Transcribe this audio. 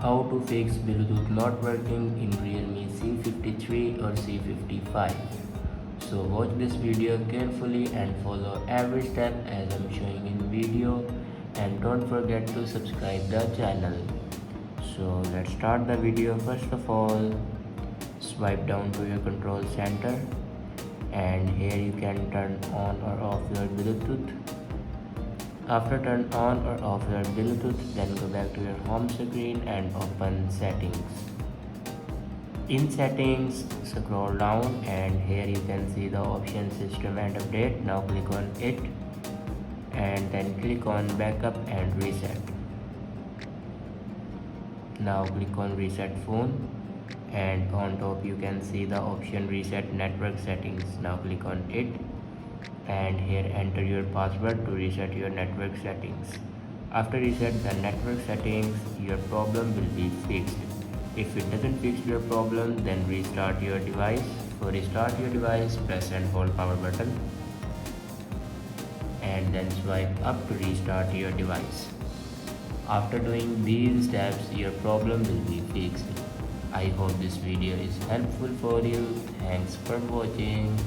How to fix Bluetooth not working in Realme C53 or C55. So watch this video carefully and follow every step as I'm showing in video, and don't forget to subscribe the channel. So let's start the video. First of all, swipe down to your control center, and here you can turn on or off your Bluetooth. After turn on or off your Bluetooth, then go back to your home screen and open settings. In settings, scroll down and here you can see the option system and update. Now click on it and then click on backup and reset. Now click on reset phone, and on top you can see the option reset network settings. Now click on it and here enter your password to reset your network settings. After reset the network settings, your problem will be fixed. If it doesn't fix your problem, then restart your device. For restart your device, press and hold power button and then swipe up to restart your device. After doing these steps, your problem will be fixed. I hope this video is helpful for you. Thanks for watching.